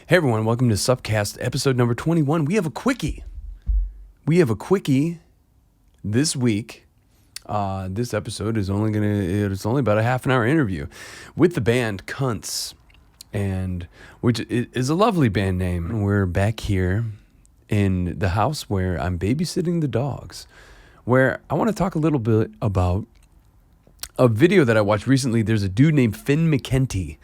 Hey everyone, welcome to SUPcast episode number 21. We have a quickie. This week. This episode is it's only about a half an hour interview with the band CUNTS, and which is a lovely band name. We're back here in the house where I'm babysitting the dogs, where I want to talk a little bit about a video that I watched recently. There's a dude named Finn McKenty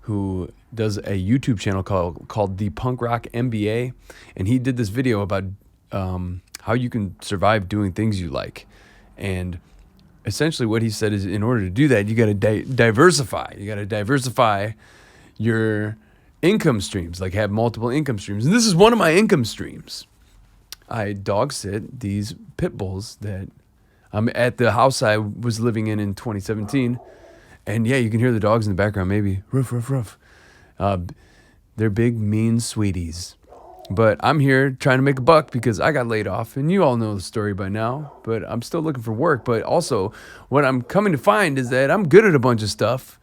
who does a YouTube channel called The Punk Rock MBA, and he did this video about how you can survive doing things you like. And essentially what he said is, in order to do that, you got to diversify. You got to diversify your income streams, like have multiple income streams. And this is one of my income streams. I dog sit these pit bulls that I'm at the house I was living in 2017. And yeah, you can hear the dogs in the background, maybe. Ruff, ruff, ruff. They're big, mean sweeties. But I'm here trying to make a buck because I got laid off. And you all know the story by now. But I'm still looking for work. But also, what I'm coming to find is that I'm good at a bunch of stuff.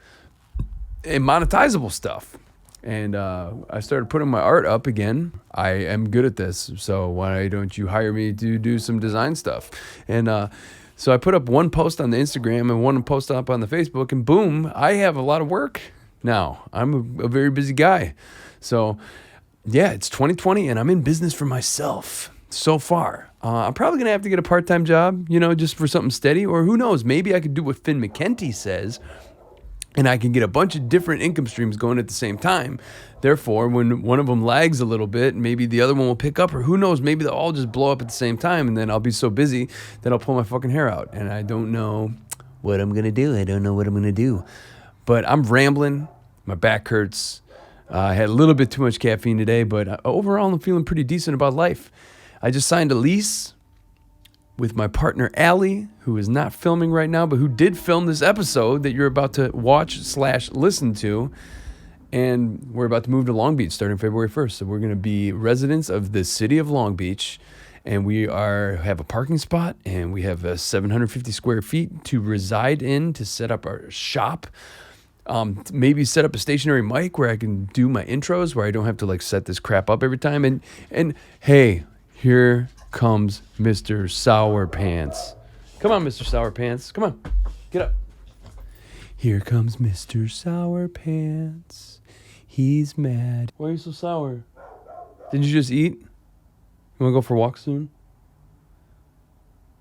And monetizable stuff. And I started putting my art up again. I am good at this. So why don't you hire me to do some design stuff? And so I put up one post on the Instagram and one post up on the Facebook, and boom, I have a lot of work now. I'm a very busy guy. So yeah, it's 2020 and I'm in business for myself so far. I'm probably going to have to get a part-time job, just for something steady, or who knows, maybe I could do what Finn McKenty says and I can get a bunch of different income streams going at the same time. Therefore, when one of them lags a little bit, maybe the other one will pick up, or who knows, maybe they'll all just blow up at the same time, and then I'll be so busy that I'll pull my fucking hair out, and I don't know what I'm going to do. But I'm rambling. My back hurts. I had a little bit too much caffeine today, but overall I'm feeling pretty decent about life. I just signed a lease with my partner Allie, who is not filming right now, but who did film this episode that you're about to watch/listen to. And we're about to move to Long Beach starting February 1st. So we're going to be residents of the city of Long Beach. And we have a parking spot, and we have 750 square feet to reside in, to set up our shop. Maybe set up a stationary mic where I can do my intros, where I don't have to set this crap up every time. And hey, here comes Mr. Sour Pants. Come on, Mr. Sour Pants. Come on, get up. Here comes Mr. Sour Pants. He's mad. Why are you so sour? Did you just eat? You want to go for a walk soon?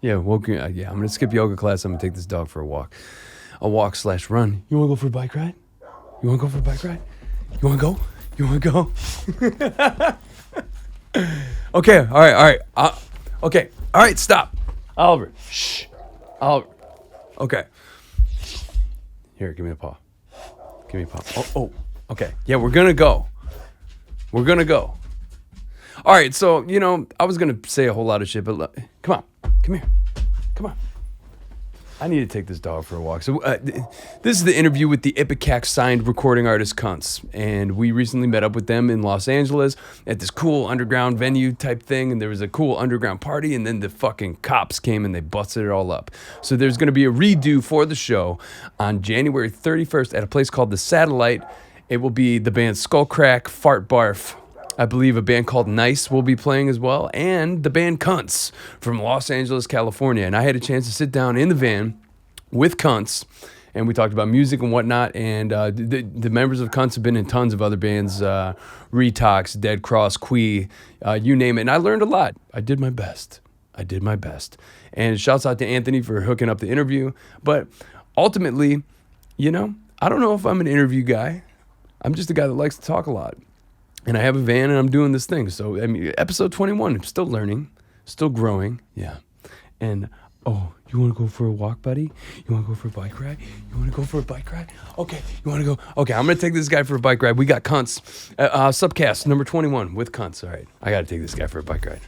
Yeah, I'm going to skip yoga class. I'm going to take this dog for a walk. A walk/run. You want to go for a bike ride? You want to go? Okay, all right. Okay, all right, stop. Oliver, shh. Oliver. Okay. Here, give me a paw. Oh, okay. Yeah, we're going to go. All right, so, I was going to say a whole lot of shit, but come here. I need to take this dog for a walk. So this is the interview with the ipecacrecords signed recording artist CUNTS. And we recently met up with them in Los Angeles at this cool underground venue type thing. And there was a cool underground party. And then the fucking cops came and they busted it all up. So there's going to be a redo for the show on January 31st at a place called The Satellite. It will be the band Skullcrack, Fart Barf. I believe a band called Nice will be playing as well, and the band CUNTS from Los Angeles, California. And I had a chance to sit down in the van with CUNTS, and we talked about music and whatnot. And the members of CUNTS have been in tons of other bands, Retox, Dead Cross, Quee, you name it. And I learned a lot. I did my best. And shouts out to Anthony for hooking up the interview. But ultimately, I don't know if I'm an interview guy. I'm just a guy that likes to talk a lot. And I have a van and I'm doing this thing. So, episode 21, I'm still learning, still growing. Yeah. And, you want to go for a walk, buddy? You want to go for a bike ride? Okay. You want to go? Okay, I'm going to take this guy for a bike ride. We got CUNTS. SUPcast number 21 with CUNTS. All right. I got to take this guy for a bike ride.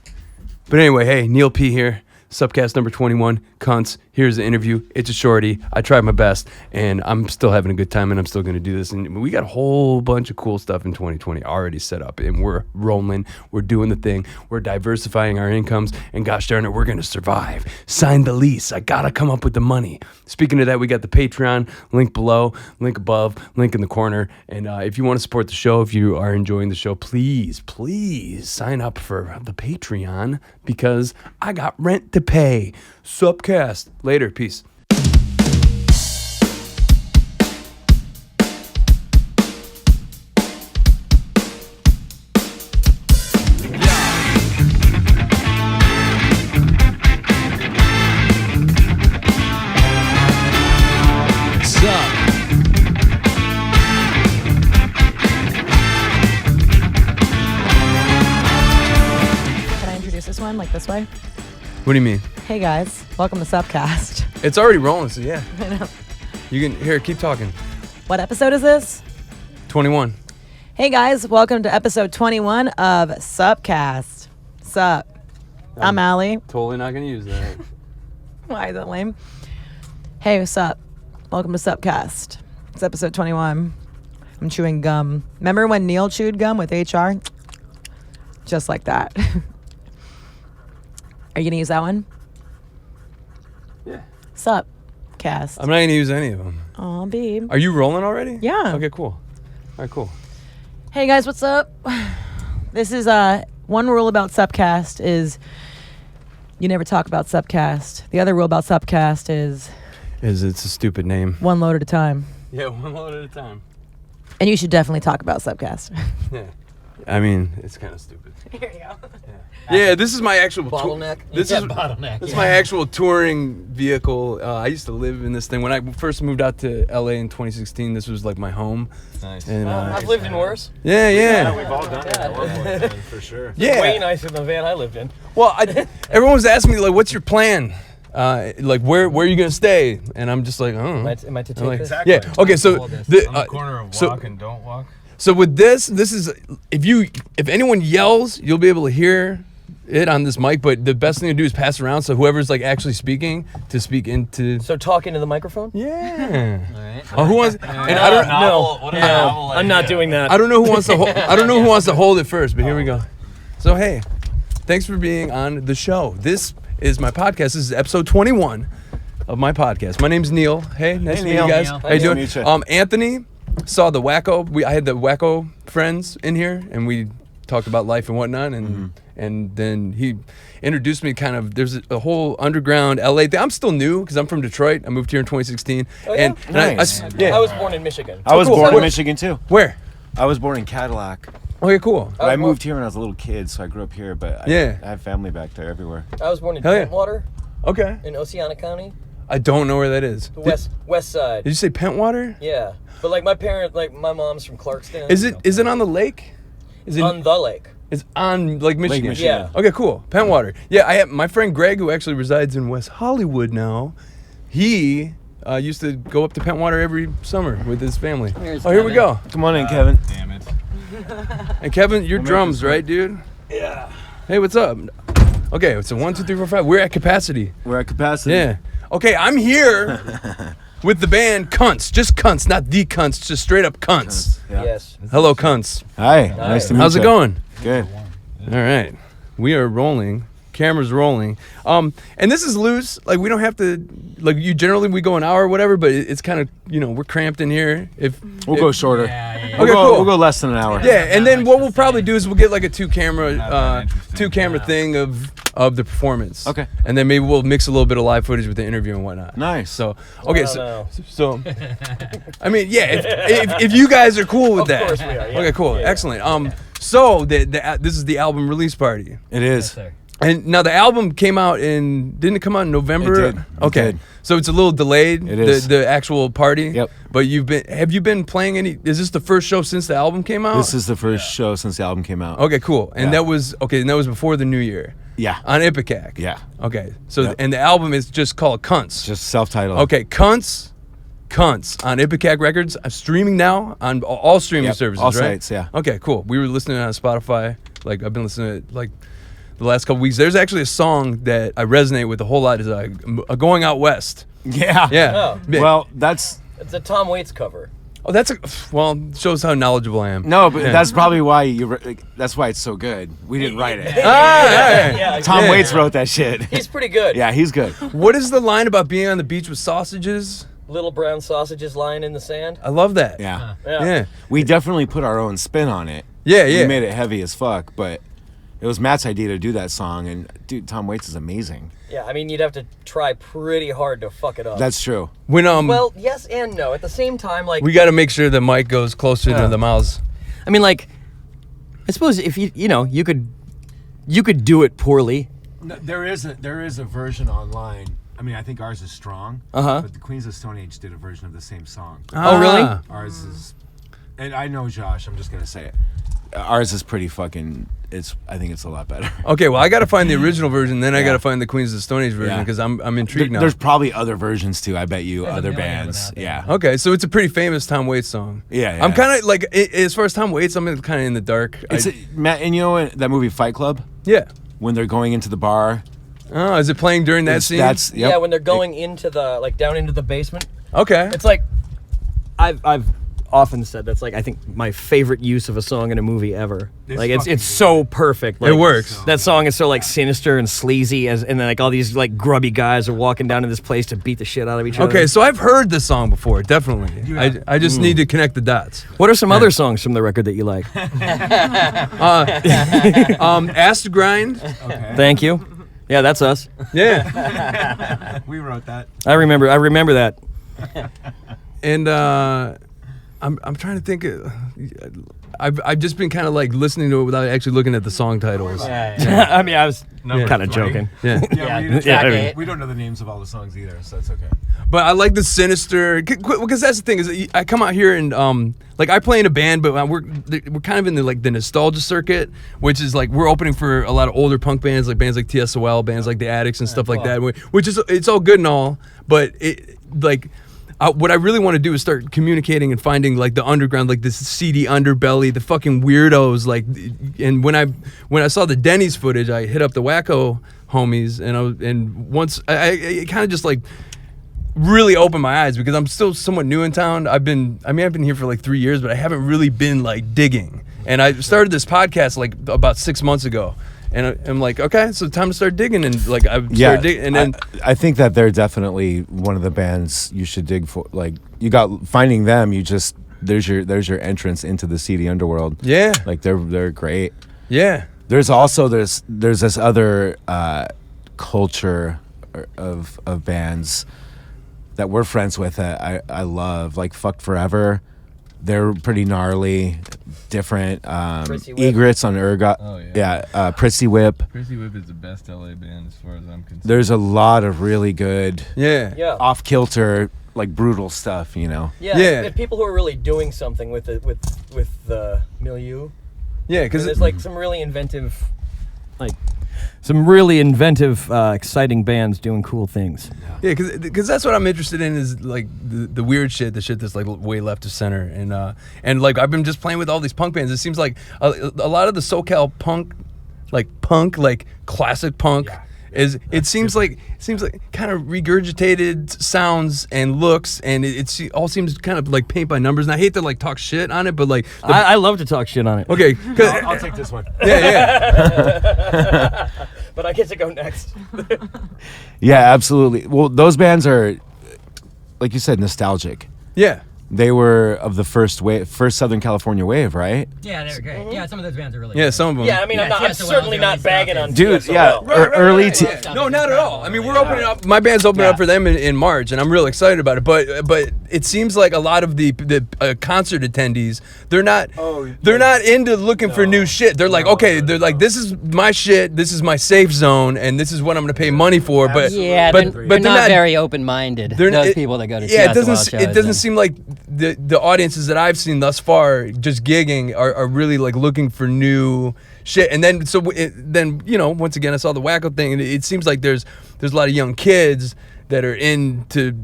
But anyway, hey, NeilP here. SUPcast number 21, CUNTS. Here's the interview. It's a shorty. I tried my best, and I'm still having a good time, and I'm still going to do this. And we got a whole bunch of cool stuff in 2020 already set up, and we're rolling. We're doing the thing. We're diversifying our incomes, and gosh darn it, we're going to survive. Sign the lease. I got to come up with the money. Speaking of that, we got the Patreon, link below, link above, link in the corner. And if you want to support the show, if you are enjoying the show, please sign up for the Patreon, because I got rent to pay. SUPcast. Later. Peace. Like this way? What do you mean? Hey guys, welcome to SUPcast. It's already rolling, so yeah. I know. You can, here, keep talking. What episode is this? 21. Hey guys, welcome to episode 21 of SUPcast. Sup? I'm Allie. Totally not going to use that. Why is that lame? Hey, what's up? Welcome to SUPcast. It's episode 21. I'm chewing gum. Remember when Neil chewed gum with HR? Just like that. Are you going to use that one? Yeah. SUPcast. I'm not going to use any of them. Aw, babe. Are you rolling already? Yeah. Okay, cool. All right, cool. Hey guys, what's up? This is one rule about SUPcast is you never talk about SUPcast. The other rule about SUPcast is it's a stupid name. one load at a time. Yeah, one load at a time. And you should definitely talk about SUPcast. Yeah. I mean, it's kind of stupid. Here you go. Yeah, this is my actual bottleneck. This is my actual touring vehicle. I used to live in this thing when I first moved out to LA in 2016. This was like my home. Nice. And I've lived in worse. Yeah. We've all done it for sure. Yeah. Way nicer than the van I lived in. Well, everyone was asking me like, "What's your plan? Like, where are you gonna stay?" And I'm just like, "I don't know." Am I to take like, this? Exactly. Yeah. Okay. So On the corner of walk and don't walk. So with this is if anyone yells, you'll be able to hear it on this mic. But the best thing to do is pass around, so whoever's like actually speaking to speak into. So talk into the microphone? Yeah. All right. Oh, who wants? And I don't know. No, I'm not doing that. I don't know who wants to. I don't know who wants to hold it first. But here we go. So hey, thanks for being on the show. This is my podcast. This is episode 21 of my podcast. My name's Neil. Hey, nice to meet you guys. Neil. How you doing? Nice to meet you. Anthony saw the Wacko. I had the Wacko friends in here, and we talked about life and whatnot, and then he introduced me kind of, there's a whole underground LA thing. I'm still new because I'm from Detroit. I moved here in 2016. Oh, yeah? And Nice. I was born in Michigan. I was cool. born in Where- Michigan too. Where? I was born in Cadillac. Okay, cool. But I moved here when I was a little kid, so I grew up here. But Yeah. I have family back there everywhere. I was born in Hell yeah. Pentwater Okay. in Oceana County, I don't know where that is. the west side. Did you say Pentwater? Yeah. But like my mom's from Clarkston. Is it on the lake? Is it on the lake? It's on Lake Michigan. Michigan. Yeah. Okay, cool. Pentwater. Yeah, I have my friend Greg, who actually resides in West Hollywood now. He used to go up to Pentwater every summer with his family. Here we go. Come on in, Kevin. Damn it. And Kevin, your drums, right, dude? Yeah. Hey, what's up? Okay, so 1, 2, 3, 4, 5. We're at capacity. We're at capacity. Yeah. Okay, I'm here with the band CUNTS. Just CUNTS, not the CUNTS, just straight up CUNTS. Yeah. Yes. Hello, CUNTS. Hi. Nice to meet you. How's it going? Good. All right. We are rolling. Camera's rolling. And this is loose. Like, we don't have to, like, we go an hour or whatever, but it's kind of, we're cramped in here. We'll go shorter. Okay, We'll cool. go less than an hour. Yeah, and then what we'll probably do is we'll get like a two Not camera that interesting. thing of the performance. Okay. And then maybe we'll mix a little bit of live footage with the interview and whatnot. Nice. So okay, Wow, so I mean, yeah, if you guys are cool with Of that. course we are, yeah. Okay, cool, Yeah. excellent. So this is the album release party. It is. And now the album came out didn't it come out in November? It did. It Okay. did. So it's a little delayed. It is. The actual party. Yep. But have you been playing any? Is this the first show since the album came out? This is the first show since the album came out. Okay, cool. And Yeah. that was before the new year. Yeah. On ipecacrecords. Yeah. Okay. So Yep. and the album is just called CUNTS. Just self-titled. Okay, CUNTS on ipecacrecords. I'm streaming now on all streaming Yep, services, all right? sites, yeah. Okay, cool. We were listening on Spotify. Like I've been listening to it like the last couple weeks. There's actually a song that I resonate with a whole lot. Is Going Out West. Yeah. Yeah. Oh. Well, that's It's a Tom Waits cover. Oh, shows how knowledgeable I am. no, but Yeah. that's probably why that's why it's so good. We didn't write it. Yeah, Tom Yeah. Waits wrote that shit. He's pretty good. Yeah, he's good. What is the line about being on the beach with sausages? Little brown sausages lying in the sand. I love that. Yeah. Yeah. We definitely put our own spin on it. Yeah, yeah. We made it heavy as fuck, but it was Matt's idea to do that song, and dude, Tom Waits is amazing. Yeah, I mean, you'd have to try pretty hard to fuck it up. That's true. When well, yes and no. At the same time, like we got to make sure the mic goes closer to the mouths. I mean, like, I suppose if you could do it poorly. No, there is a version online. I mean, I think ours is strong. But the Queens of Stone Age did a version of the same song. Oh, really? Ours is, and I know Josh. I'm just gonna say it. Ours is pretty fucking. I think it's a lot better. Okay, well, I got to find the original version, then I got to find the Queens of the Stone Age version because I'm intrigued now. There's probably other versions too. I bet you There's a other million of them bands. out there. Yeah. Okay, so it's a pretty famous Tom Waits song. Yeah, I'm yeah. kind of like, as far as Tom Waits, I'm kind of in the dark. Matt, and you know that movie Fight Club Yeah. when they're going into the bar. Oh, is it playing during that scene? That's yeah, when they're going into the down into the basement. Okay. It's like I've often said that's like I think my favorite use of a song in a movie ever. It's so perfect. Like, It works. That song is so like sinister and sleazy, and then like all these like grubby guys are walking down to this place to beat the shit out of each other. Okay, so I've heard this song before, definitely. I just need to connect the dots. What are some other songs from the record that you like? Ass to Grind. Thank you. Yeah, that's us. Yeah. we wrote that. I remember that. And I'm trying to think. I've just been kind of like listening to it without actually looking at the song titles. I mean, I was kind of joking. Yeah. We don't know the names of all the songs either, so it's okay. But I like the sinister, because that's the thing is I come out here and like I play in a band, but we're kind of in the nostalgia circuit, which is like we're opening for a lot of older punk bands, like bands like TSOL, bands like the Addicts and stuff like that, which is it's all good and all, but it like. What I really want to do is start communicating and finding like the underground, like this seedy underbelly, the fucking weirdos. Like, and when I saw the Denny's footage, I hit up the Wacko homies, and once I kind of just like really opened my eyes because I'm still somewhat new in town. I've been here for like 3 years, but I haven't really been like digging. And I started this podcast like about 6 months ago. And I'm like, okay, so time to start digging, and like I started digging, and then I think that they're definitely one of the bands you should dig for. Like you got finding them, you just there's your entrance into the seedy underworld. yeah, Like they're great. yeah, There's also there's this other culture of bands that we're friends with that I love, like Fucked Forever. They're pretty gnarly, different. Prissy Whip. Egrets on Ergot. Oh, yeah. Yeah, Prissy Whip. Prissy Whip is the best LA band as far as I'm concerned. There's a lot of really good yeah. Yeah. off kilter, like brutal stuff, you know. Yeah. Yeah. And people who are really doing something with the milieu. Yeah, And because there's like some really inventive. Some really inventive, exciting bands doing cool things. yeah, because that's what I'm interested in is like the weird shit, the shit that's like way left of center, and like I've been just playing with all these punk bands. It seems like a lot of the SoCal punk, like classic punk. It seems like kind of regurgitated sounds and looks, and it all seems kind of like paint by numbers. And I hate to like talk shit on it, but like I love to talk shit on it. okay, I'll take this one. yeah. But I get to go next. Yeah, absolutely. Well, those bands are, like you said, nostalgic. Yeah. They were of the first Southern California wave, right? Yeah, they're great. Yeah, some of those bands are really Yeah, good. some of them. Yeah, I mean, Yeah, I'm TSOL certainly is not really bagging stuff. on Dude, TSOL. yeah, early. No, not at all. I mean, we're opening up. My band's opening up for them in March, and I'm real excited about it. But it seems like a lot of the concert attendees, they're not into looking for new shit. They're like, okay, they're like, this is my shit, this is my safe zone, and this is what I'm gonna pay money for. But Yeah, but they're they're not very open-minded. Those people that go to yeah, it TSOL doesn't shows. seem like the audiences that I've seen thus far just gigging are really like looking for new shit. And then then once again I saw the Wacko thing, and it seems like there's a lot of young kids that are into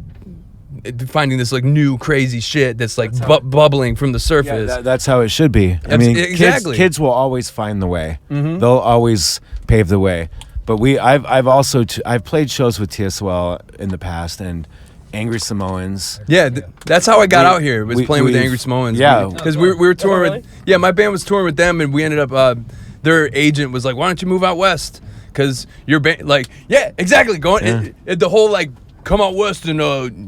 finding this like new crazy shit that's like bubbling from the surface. That's how it should be. I mean, exactly. kids will always find the way. Mm-hmm. They'll always pave the way. But I've played shows with TSOL in the past and Angry Samoans. Yeah, that's how I got out here. Was playing with Angry Samoans. Yeah, because we were touring with. Yeah, my band was touring with them, and we ended up. Their agent was like, "Why don't you move out west? Because your band, like, yeah, exactly. Going the whole like." Come out west and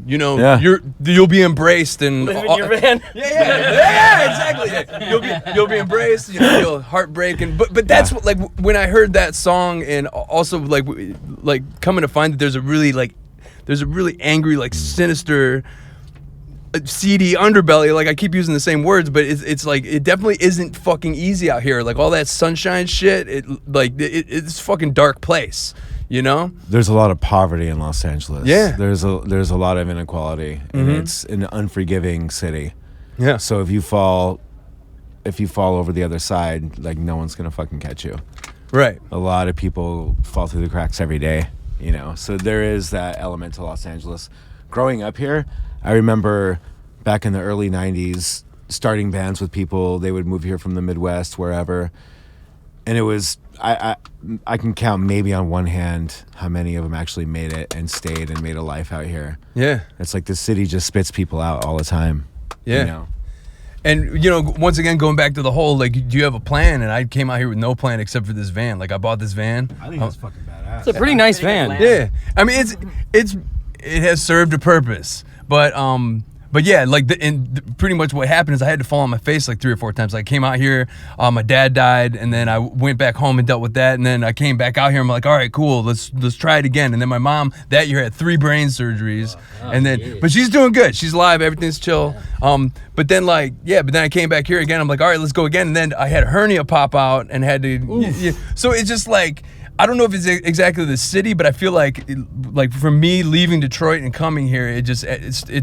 you'll be embraced and live in your van. Exactly. Yeah. You'll be embraced. You'll heartbreak but that's what, like when I heard that song and also like coming to find that there's a really angry like sinister seedy underbelly. Like I keep using the same words, but it's like it definitely isn't fucking easy out here. Like all that sunshine shit. It's a fucking dark place. There's a lot of poverty in Los Angeles. Yeah. There's a lot of inequality, and it's an unforgiving city. Yeah. So if you fall over the other side, like no one's gonna fucking catch you. Right. A lot of people fall through the cracks every day, So there is that element to Los Angeles. Growing up here, I remember back in the early '90s starting bands with people. They would move here from the Midwest, wherever, and it was. I can count maybe on one hand how many of them actually made it and stayed and made a life out here. Yeah. It's like the city just spits people out all the time. Yeah. And, once again, going back to the whole, like, do you have a plan? And I came out here with no plan except for this van. Like, I bought this van. I think it's fucking badass. It's a pretty nice van. Yeah. I mean, it has served a purpose. But yeah, like pretty much what happened is I had to fall on my face like 3 or 4 times. Like I came out here, my dad died, and then I went back home and dealt with that, and then I came back out here. I'm like, all right, cool, let's try it again. And then my mom that year had 3 brain surgeries, but she's doing good. She's alive, everything's chill. But then I came back here again. I'm like, all right, let's go again. And then I had a hernia pop out and had to. So it's just like. I don't know if it's exactly the city, but I feel like for me leaving Detroit and coming here, it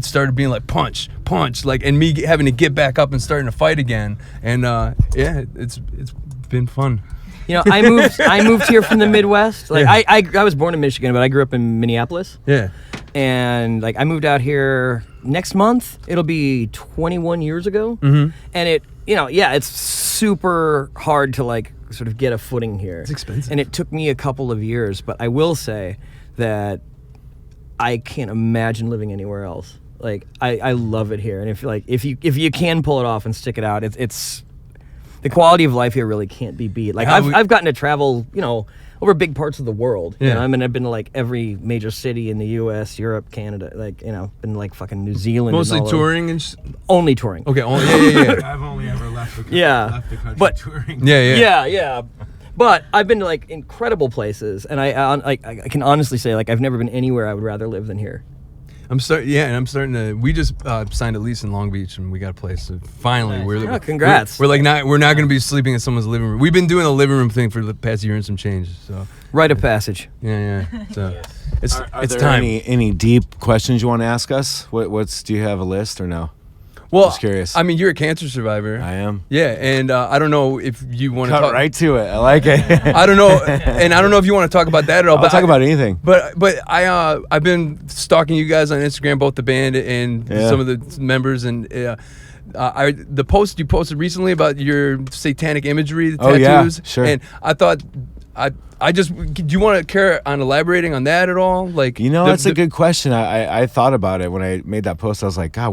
started being like punch, like, and me having to get back up and starting to fight again, and it's been fun. I moved here from the Midwest. Like I was born in Michigan, but I grew up in Minneapolis. Yeah, and like I moved out here next month. It'll be 21 years ago, mm-hmm. and it's super hard to like. Sort of get a footing here. It's expensive. And it took me a couple of years, but I will say that I can't imagine living anywhere else. Like I love it here, and if you can pull it off and stick it out, it's the quality of life here really can't be beat. Like I've gotten to travel, over big parts of the world. Yeah. I've been to like every major city in the U.S., Europe, Canada. Like been like fucking New Zealand. Mostly touring and. Only touring. Okay. Yeah. I've only ever left the country touring. Yeah. But I've been to like incredible places, and I can honestly say like I've never been anywhere I would rather live than here. I'm starting to. We just signed a lease in Long Beach, and we got a place. So finally, nice. Congrats. We're not going to be sleeping in someone's living room. We've been doing a living room thing for the past year and some change. So rite of passage. Yeah. So it's there time. Any deep questions you want to ask us? Do you have a list or no? Well, just curious. I mean, you're a cancer survivor. I am. Yeah, and I don't know if you want to cut talk right to it. I like it. I don't know, and I don't know if you want to talk about that at all. I'll talk about anything. But I've been stalking you guys on Instagram, both the band and some of the members, and the post you posted recently about your satanic imagery, the tattoos. Yeah, sure. And I thought. Do you want to care on elaborating on that at all? Like, that's a good question. I thought about it when I made that post. I was like, God,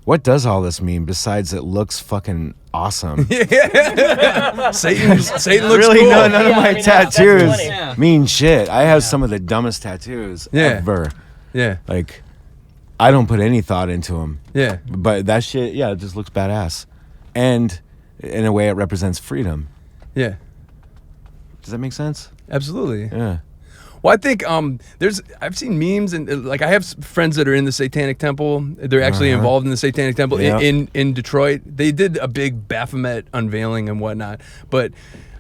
what does all this mean besides it looks fucking awesome? Satan looks really cool. None of my tattoos mean shit. I have some of the dumbest tattoos ever. Yeah. Like, I don't put any thought into them. Yeah. But that shit, it just looks badass. And in a way, it represents freedom. Yeah. Does that make sense? Absolutely. Yeah. Well, I think I've seen memes and like I have friends that are in the Satanic Temple. They're actually involved in the Satanic Temple in Detroit. They did a big Baphomet unveiling and whatnot, but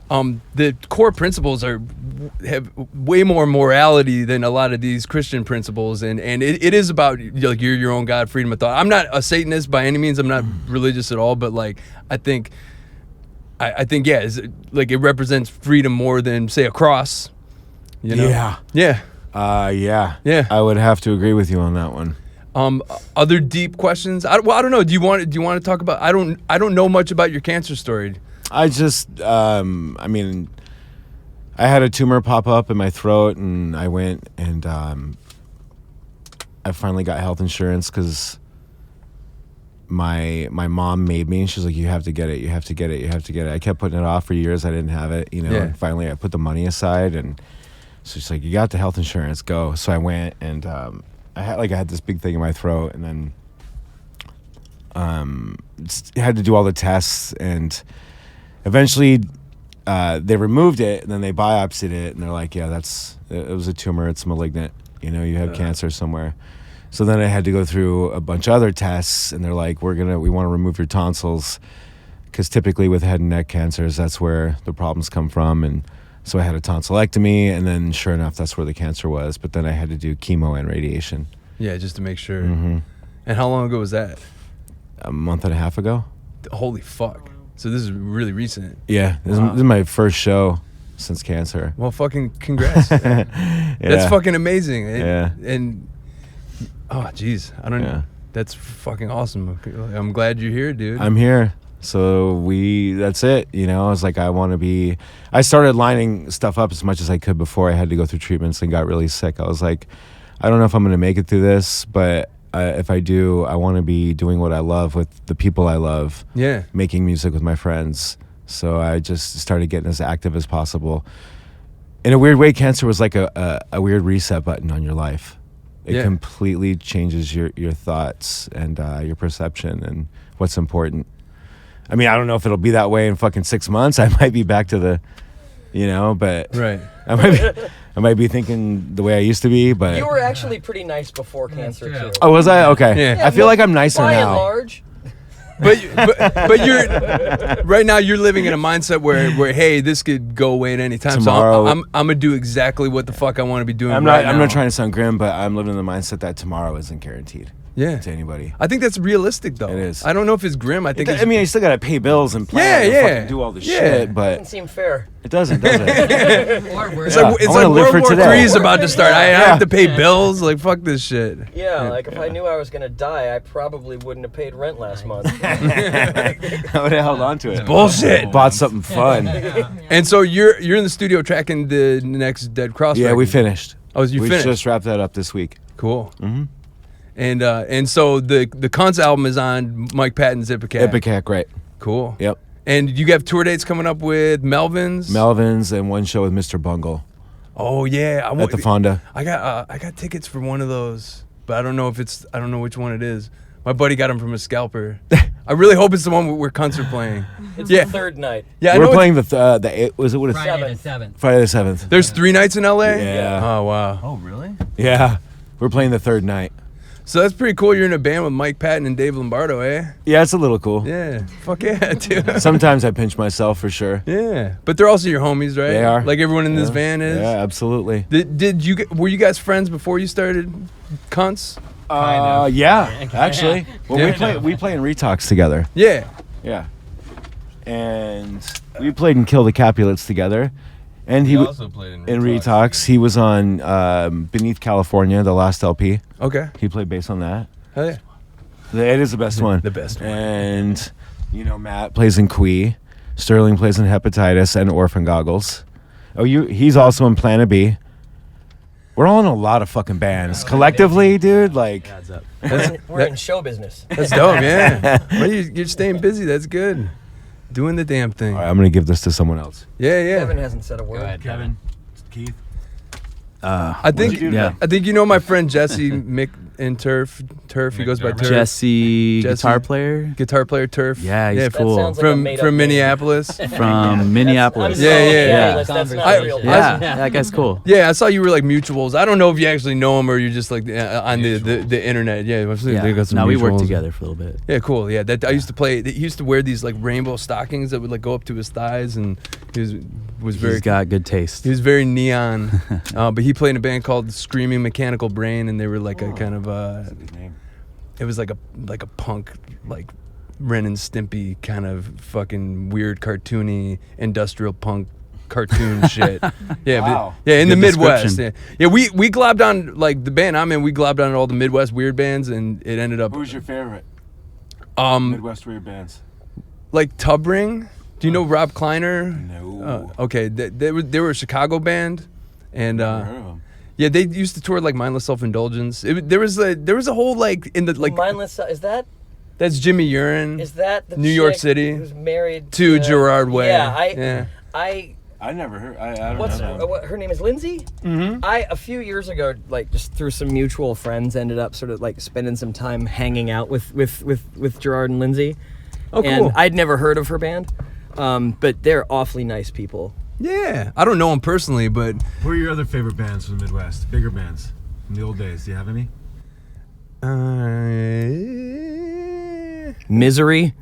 the core principles have way more morality than a lot of these Christian principles, and it is about like you're your own God, freedom of thought. I'm not a Satanist by any means. I'm not religious at all, but like I think it represents freedom more than say a cross. Yeah. Yeah. I would have to agree with you on that one. Other deep questions? I don't know. Do you want to talk about? I don't know much about your cancer story. I just, I mean, I had a tumor pop up in my throat, and I went and I finally got health insurance because my mom made me. She's like, you have to get it. You have to get it. You have to get it. I kept putting it off for years. I didn't have it, you know. Yeah. And finally, I put the money aside, and so she's like, you got the health insurance. Go. So I went, and I had this big thing in my throat, and then had to do all the tests, and eventually they removed it, and then they biopsied it, and they're like, yeah, it was a tumor. It's malignant. You know, you have cancer somewhere. So then I had to go through a bunch of other tests, and they're like, we want to remove your tonsils, because typically with head and neck cancers, that's where the problems come from. And so I had a tonsillectomy, and then sure enough, that's where the cancer was. But then I had to do chemo and radiation. Yeah, just to make sure. Mm-hmm. And how long ago was that? A month and a half ago. Holy fuck. So this is really recent. Yeah, this is my first show since cancer. Well, fucking congrats. Yeah. That's fucking amazing. And oh, jeez. I don't know. Yeah. That's fucking awesome. I'm glad you're here, dude. I'm here. So that's it. You know, I was like, I started lining stuff up as much as I could before I had to go through treatments and got really sick. I was like, I don't know if I'm going to make it through this, but if I do, I want to be doing what I love with the people I love. Yeah. Making music with my friends. So I just started getting as active as possible. In a weird way, cancer was like a weird reset button on your life. It completely changes your thoughts and your perception and what's important. I mean, I don't know if it'll be that way in fucking 6 months. I might be back to the, but right. I might be thinking the way I used to be, but You were actually pretty nice before cancer too. oh, was I? Okay. Yeah. I feel like I'm nicer By and now. large. But you're right now. You're living in a mindset where hey, this could go away at any time. Tomorrow. So I'm gonna do exactly what the fuck I want to be doing. I'm right not now. trying to sound grim, but I'm living in the mindset that tomorrow isn't guaranteed. Yeah. To anybody. I think that's realistic, though. It is. I don't know if it's grim. I think. I mean, I still gotta pay bills and plan and fucking do all the shit, but Doesn't seem fair. it doesn't, does it? It's Yeah. like it's I wanna like live World for War today. III is about to start. I have to pay bills. Like fuck this shit. Yeah, like if I knew I was gonna die, I probably wouldn't have paid rent last month. I would have held on to it. Bullshit. Bought something fun. And so you're in the studio tracking the next Dead Cross. Yeah, record. we finished. Oh, you we finished? just wrapped that up this week. Cool. Mm-hmm. And so the CUNTS album is on Mike Patton's Ipecac. Ipecac, right. Cool. Yep. And you have tour dates coming up with Melvin's. And one show with Mr. Bungle Oh yeah, at the Fonda. I got tickets for one of those, but I don't know which one it is. My buddy got them from a scalper. I really hope it's the one where CUNTS are playing. It's Yeah. the third night. Yeah, I We're know playing the was it what is Friday the 7th. Friday the 7th. There's 3 nights in LA. Yeah. Oh wow. Oh, really? Yeah. We're playing the third night. So that's pretty cool. You're in a band with Mike Patton and Dave Lombardo, eh? Yeah, it's a little cool. Yeah. Fuck yeah, dude. Sometimes I pinch myself for sure. Yeah, but they're also your homies, right? They are. Like everyone in this Yeah. van is. Yeah, absolutely. Were you guys friends before you started CUNTS? Yeah, actually. Well, Yeah. we play in Retox together. Yeah. Yeah. And we played in Kill the Capulets together. And he also played in Retox. He was on Beneath California, the last LP. Okay. He played bass on that. Hell yeah. It is the best one. The best one. And, Matt plays in Quee. Sterling plays in Hepatitis and Orphan Goggles. He's also in Planet B. We're all in a lot of fucking bands. Collectively, dude, like... We're in show business. That's dope, yeah. Well, you're staying busy. That's good. Doing the damn thing. All right, I'm going to give this to someone else. Yeah, yeah. Kevin hasn't said a word. Go ahead, Kevin. Keith. I think my friend Jesse Mick and Turf. He goes by Turf. Jesse, guitar player. Guitar player Turf. Yeah, he's That cool. sounds like a From made-up name. Minneapolis. From Minneapolis. I'm Yeah, so yeah, yeah. jealous. That's not I- a real person. Yeah, that guy's cool. Yeah, I saw you were like mutuals. I don't know if you actually know him or you're just like on the internet. Yeah, they got some Now we worked mutuals. together for a little bit. Yeah, cool. Yeah, I used to play. He used to wear these like rainbow stockings that would like go up to his thighs, and he was very. He's got good taste. He was very neon, but he played in a band called Screaming Mechanical Brain, and they were like a kind of it was like a punk like Ren and Stimpy kind of fucking weird cartoony industrial punk cartoon shit. Yeah, Wow. but, yeah, in the Good Midwest. Yeah. description. Yeah, we globbed on like the band I'm in. We globbed on all the Midwest weird bands, and it ended up Who's your favorite Midwest weird bands? like Tub Ring. Do you know Rob Kleiner? No. Okay, they were a Chicago band, and Never heard of 'em. yeah, they used to tour like Mindless Self-Indulgence. There was a whole like in the like Mindless. Is that that's Jimmy Urine. the New York chick City who's married to Gerard Way. Yeah, I never heard. I don't What's know. what, her name is Lindsay? Mm-hmm. I a few years ago, like just through some mutual friends, ended up sort of like spending some time hanging out with Gerard and Lindsay. Oh, cool. And I'd never heard of her band, but they're awfully nice people. Yeah, I don't know him personally, but Who are your other favorite bands from the Midwest? Bigger bands from the old days. Do you have any? Misery.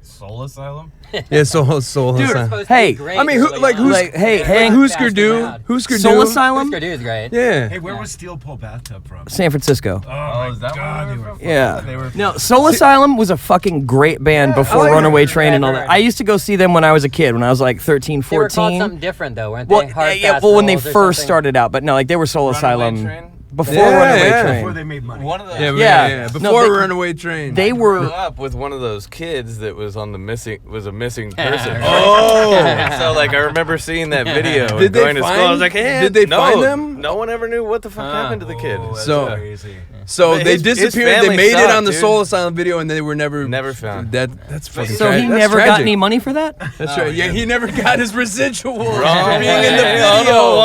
Soul Asylum? Yeah, Soul. Supposed hey, to be great I mean, early like, on. who's- Like, hey, Yeah, Hank, Husker Fast Du, and Husker Soul Du. Asylum, Husker Du is great. Yeah. Hey, where was Steel Pole Bathtub from? San Francisco. Oh, is that God, where they they were were from? Yeah. They were No, Soul Asylum was a fucking great band before like Runaway it. Train and all that. I used to go see them when I was a kid, when I was like 13, They were called 14. something different though, weren't Well, they? Hard yeah, Fast well, when they Rules or first something? started out, but no, like they were Soul Asylum Train? before Yeah, Runaway yeah. Train. Before they made money. one of the Yeah, Yeah. No, Before they- Runaway Train. They grew were. up with one of those kids that was on the missing person. Oh. So like I remember seeing that video Did and they going to school. I was find- like, hey, did they no, find them? No one ever knew what the fuck happened to the kid. So- Crazy. So But they his disappeared. They family made it sucked, on the dude. Soul Asylum video, and they were never found. That's fucking. So he that's never got tragic. any money for that? That's right. Yeah, he never got his residuals Wrong for being in the way on video. a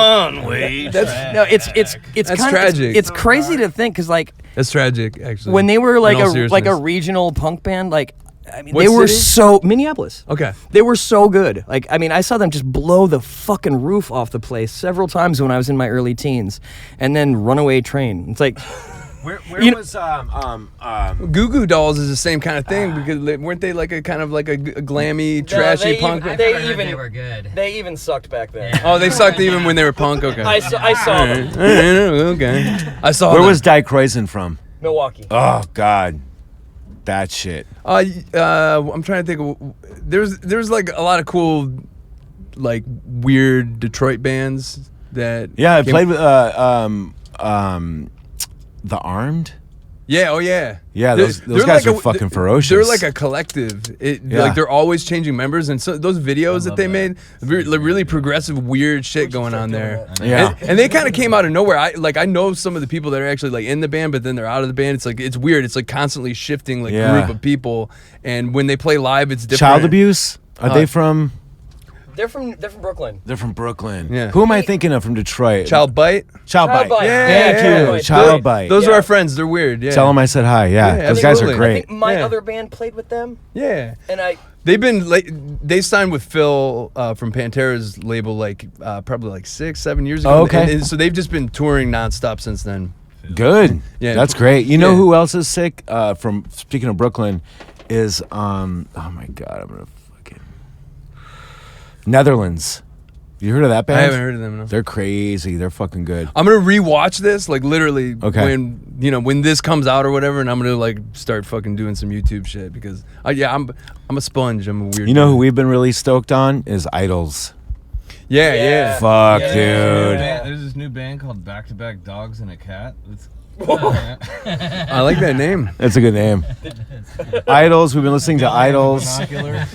one-way track. No, it's That's kinda, tragic. It's crazy to think because like That's tragic, actually. when they were like In all a seriousness. regional punk band, like I mean What they were city? so Minneapolis. Okay. They were so good. Like, I mean, I saw them just blow the fucking roof off the place several times when I was in my early teens. And then Runaway Train. It's like, Where You know- was Goo Goo Dolls is the same kind of thing because weren't they like a kind of like a glammy, trashy punk? I've They never heard even- they were good. they even sucked back then. Oh, they sucked even when they were punk. Okay. I saw them. Okay. I saw. Where them. was Die Croisen from? Milwaukee. Oh God, that shit. I'm trying to think. There's like a lot of cool, like weird Detroit bands that. Yeah, I came- played with The Armed. Yeah. Oh yeah. Yeah, They're- those they're guys like are fucking ferocious. They're like a collective. Yeah. Like they're always changing members, and so those videos that they made, really progressive, weird shit going on there. Yeah. and they kind of came out of nowhere. I know some of the people that are actually like in the band, but then they're out of the band. It's like it's weird. It's like constantly shifting like Yeah. group of people, and when they play live, it's different. Child abuse. Are they from? They're from Brooklyn. They're from Brooklyn. Yeah. Who am I thinking of from Detroit? Child Bite. Child Bite. Bite. Yeah, Thank yeah, you. yeah. Child Bite. Those are Yeah. our friends. They're weird. Yeah. Tell them I said hi. Yeah, Yeah, those guys are absolutely. I great. think my Yeah. other band played with them, Yeah. and They've been like they signed with Phil from Pantera's label like probably like 6-7 years ago. Oh, okay. And so they've just been touring nonstop since then. Good. Yeah. That's great. You know Yeah. who else is sick? From speaking of Brooklyn, is oh my god, I'm gonna fucking Netherlands. You heard of that band? I haven't heard of them. No. They're crazy. They're fucking good. I'm gonna rewatch this like literally Okay. when this comes out or whatever, and I'm gonna like start fucking doing some YouTube shit because I'm a sponge. I'm a weird. You know who guy. we've been really stoked on is Idols. Yeah, Yeah. yeah. Fuck, There's dude. There's this new band called Back to Back Dogs and a Cat. It's, I like that name. That's a good name. Idols. We've been listening to Idols. Binocular.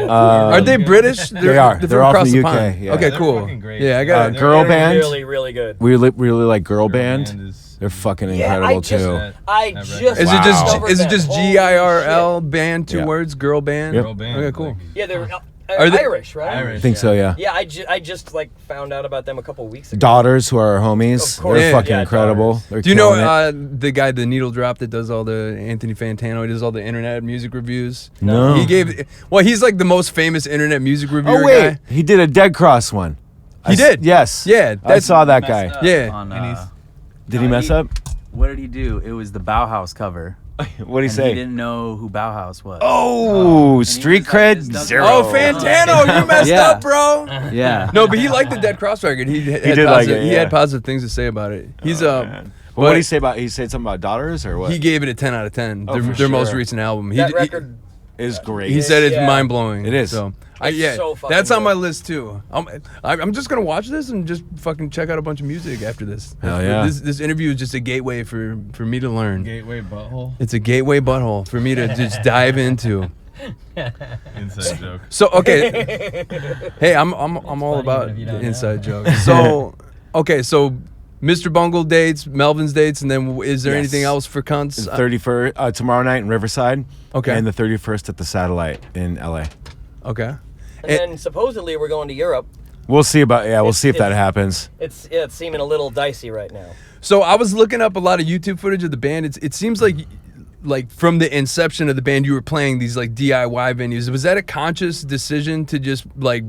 Are they British? They are. They're all across from the UK, pond. yeah. Okay, They're cool. fucking great. Yeah, I got They're Girl they're band. really, really good. We really like girl Girl band. is- They're fucking Yeah, incredible I just- too. I That just record. Is it just discovered is it them. just Holy GIRL shit. band 2 Yeah. words girl band? Yep. Girl band, Okay, cool. like- Yeah, they're Are they- Irish, right? Irish. I think so. Yeah. Yeah, I just like found out about them a couple weeks ago. Daughters, who are our homies, Of course. they're Yeah. fucking Yeah, incredible. Daughters. They're Do you know killing it. the guy, the Needle Drop, that does all the Anthony Fantano? He does all the internet music reviews. No. He gave. Well, he's like the most famous internet music reviewer Oh wait, guy. he did a Dead Cross one. He did? Yes. Yeah, I that's- saw that guy. Yeah. On, Did he mess up? What did he do? It was the Bauhaus cover. What did he and say? He didn't know who Bauhaus was. Oh, And he street was like, cred this doesn't- zero. Oh, Fantano, you messed Yeah. up, bro. Yeah. No, but he liked the Dead Cross record. He had did like positive, it, He yeah. had positive things to say about it. He's Man. Well, what did he say about? He said something about daughters or what? He gave it a 10 out of 10. Oh, for their most sure. recent album. That record. is great. He said it's Yeah. mind blowing. It is. So It's so fucking that's on good. my list too. I'm just gonna watch this and just fucking check out a bunch of music after this. Hell yeah. This interview is just a gateway for me to learn. Gateway butthole. It's a gateway butthole for me to just dive into. Inside joke. So okay, hey, I'm all about if you the don't inside jokes. So okay, so Mr. Bungle dates, Melvin's dates, and then is there Yes. anything else for cunts? 31st tomorrow night in Riverside. Okay. And the 31st at the Satellite in LA. Okay. And then supposedly we're going to Europe. We'll see about we'll see if that it's- happens. It's seeming a little dicey right now. So I was looking up a lot of YouTube footage of the band. It seems like from the inception of the band, you were playing these like DIY venues. Was that a conscious decision to just like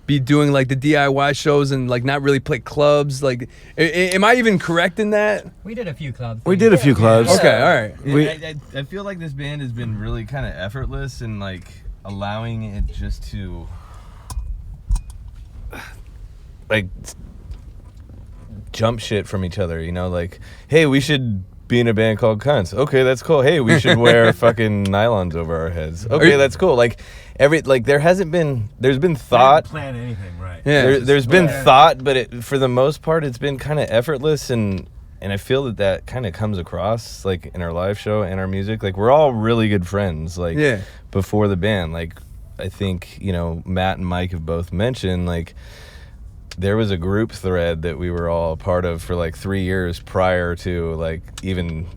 be doing like the DIY shows and like not really play clubs? Like, am I even correct in that? We did a few clubs. We did a few clubs. Okay, all right. I feel like this band has been really kind of effortless and like allowing it just to like jump shit from each other, you know, like, hey, we should be in a band called CUNTS. Okay, that's cool. Hey, we should wear fucking nylons over our heads. Okay, that's cool. Like there's been thought. Plan anything, right? Yeah. There's been thought, but for the most part, it's been kind of effortless, and I feel that kind of comes across like in our live show and our music. Like we're all really good friends. Like before the band, like I think Matt and Mike have both mentioned like there was a group thread that we were all a part of for like 3 years prior to like even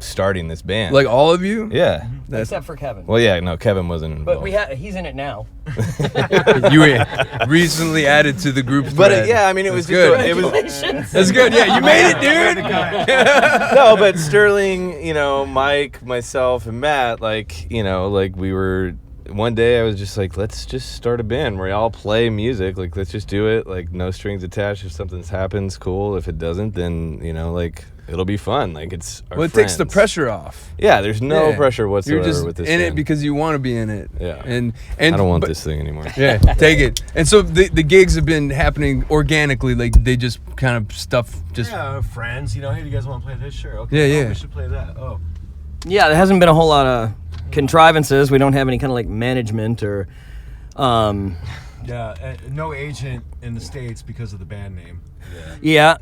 starting this band. Like all of you? Yeah. Except for Kevin. Well, yeah, no, Kevin wasn't But involved. he's in it now. You were recently added to the group But thread. yeah, I mean, it was good. Congratulations. That's good. Yeah, you made it, dude. No, but Sterling, Mike, myself, and Matt, like we were. One day I was just like, let's just start a band where we all play music. Like, let's just do it. Like, no strings attached. If something happens, cool. If it doesn't, then like it'll be fun. Like, it's our Well, it takes the friends. pressure off. Yeah, there's no pressure whatsoever You're just with this in it band. because you want to be in it. Yeah. And I don't want this thing anymore. Yeah, take it. And so the gigs have been happening organically. Like they just kind of stuff just. Yeah, friends. Hey, do you guys want to play this? Sure. Okay. Yeah, yeah. We should play that. Oh. Yeah, there hasn't been a whole lot of contrivances. We don't have any kind of like management or Yeah, no agent in the States because of the band name. yeah.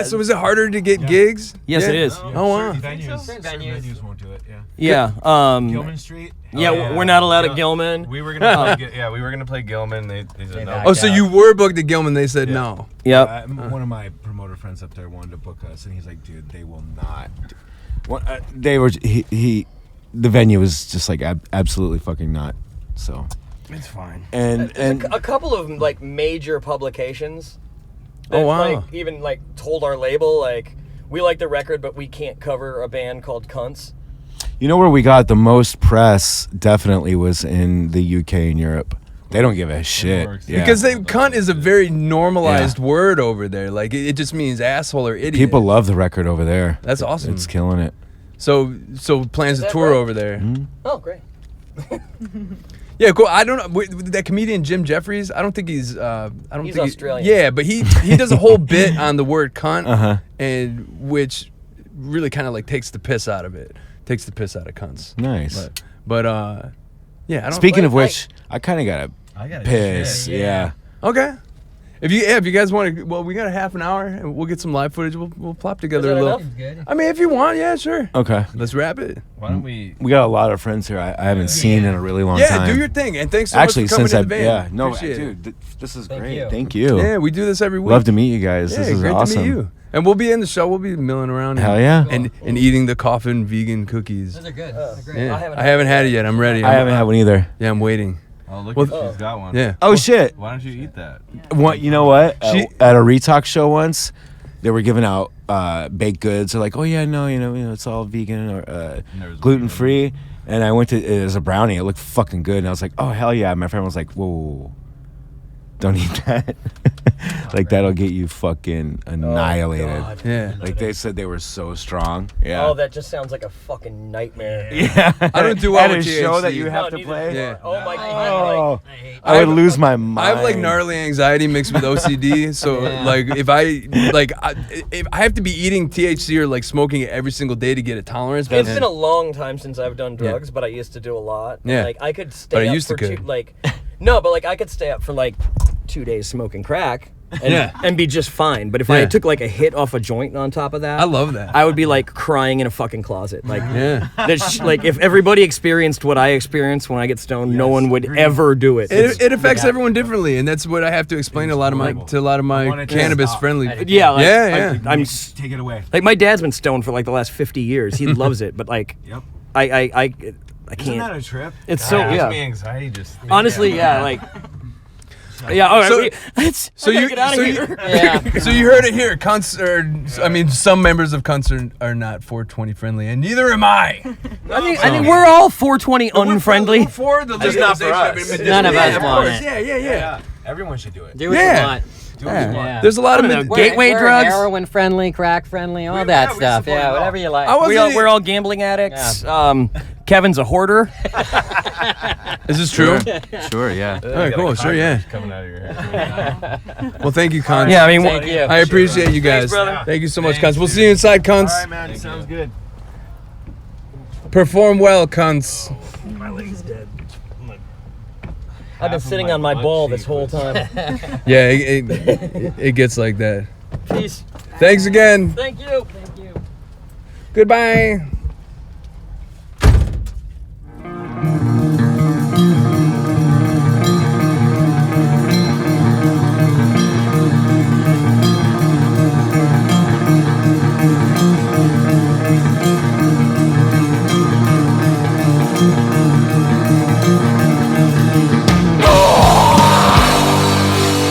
So is it harder to get gigs? Yes, Yeah. it is. Oh wow. Certain Certain venues won't do it. Yeah. Yeah. Gilman Street. Yeah, we're not allowed at Gilman. We were gonna play, we were gonna play Gilman. They said no. backed Oh, so you were booked at Gilman. They said no. Yep. One of my promoter friends up there wanted to book us, and he's like, "Dude, they will not." They were the venue was just like absolutely fucking not. So It's fine. and A couple of like major publications. Oh, that, wow. Like, even like told our label like we like the record, but we can't cover a band called CUNTS. you know where we got the most press definitely was in the UK and Europe. They don't give a shit. Yeah. Because cunt is a very normalized word over there. Like it just means asshole or idiot. people love the record over there. That's awesome. It's killing it. So plans to that tour right? over there. Oh, great. Yeah, cool. I don't know with that comedian Jim Jeffries. I don't think he's. I don't He's think Australian. Yeah, but he does a whole bit on the word cunt, Uh-huh. and which really kind of like takes the piss out of it. Takes the piss out of cunts. Nice. But yeah. I don't. Speaking like, of which, I kind of got I got to piss. shit, Yeah. okay. If you guys want to, well, we got a half an hour, and we'll get some live footage. We'll plop together that a little. enough? Good. I mean, if you want, yeah, sure. Okay. Let's wrap it. Why don't we? We got a lot of friends here I haven't seen in a really long Yeah, time. do your thing, and thanks so Actually, much for coming since to the band. Appreciate it. dude, this is Thank great. you. Thank you. Yeah, we do this every week. Love to meet you guys. Yeah, This is great awesome. to meet you. And we'll be in the show. We'll be milling around. Hell yeah. And eating the coffin vegan cookies. Those are good. Those are great. Yeah. I haven't had it yet. I'm ready. I haven't had one either. Yeah, I'm waiting. Oh, look, Well, she's got one. Yeah. Oh shit! Why don't you eat that? What you know? What She- at a Retalk show once, they were giving out baked goods. They're like, oh yeah, no, it's all vegan or there was gluten free. And I went to it was a brownie. It looked fucking good, and I was like, oh hell yeah! My friend was like, whoa, don't eat that. Like that'll get you fucking annihilated. God. Yeah. Like they said they were so strong. Yeah. Oh, that just sounds like a fucking nightmare. yeah. I don't do well At a with show that THC. you have to neither play. do I. Yeah. Oh my Oh, god. I would lose my mind. I have like gnarly anxiety mixed with OCD, so like if I have to be eating THC or like smoking it every single day to get a tolerance. But It's been a long time since I've done drugs, but I used to do a lot. Yeah. Like I could But I stay up used to for could. No, but like I could stay up for like 2 days smoking crack and be just fine. But if I took like a hit off a joint on top of that, I love that. I would be like crying in a fucking closet. Like, Yeah. like if everybody experienced what I experienced when I get stoned, no one would ever do it. It affects everyone differently, and that's what I have to explain to a lot of my cannabis friendly. Yeah, like, yeah. I'm Take it away. like my dad's been stoned for like the last 50 years. He loves it, but like I Isn't can't. that a trip? It's so Gives yeah. me anxiety just. Honestly, yeah, like. Yeah, all right. So you get out of here. Yeah. So you heard it here. Cunts are, I mean, some members of Cunts are not 420 friendly, and neither am I. I think we're all 420 unfriendly. We're for the Just not for legalization of us. None of us of want course. it. Yeah. Everyone should do it. Do what Yeah. you want. Do what you want. Yeah. There's a lot of Gateway we're drugs. heroin friendly, crack friendly, all that we stuff. support Yeah, it all. whatever you like. I wasn't We're all gambling addicts. Kevin's a hoarder. Is this true? Sure, yeah. All right, cool. Sure, yeah. Coming out of your head. Well, thank you, Cunts. Yeah, I mean, Thank you. I appreciate you guys. brother. Thank you so much, Cunts. We'll see you inside, Cunts. All right, man. Sounds good. Perform well, Cunts. I've been sitting on my ball this whole time. Yeah, it gets like that. Peace. Thanks again. Thank you. Goodbye.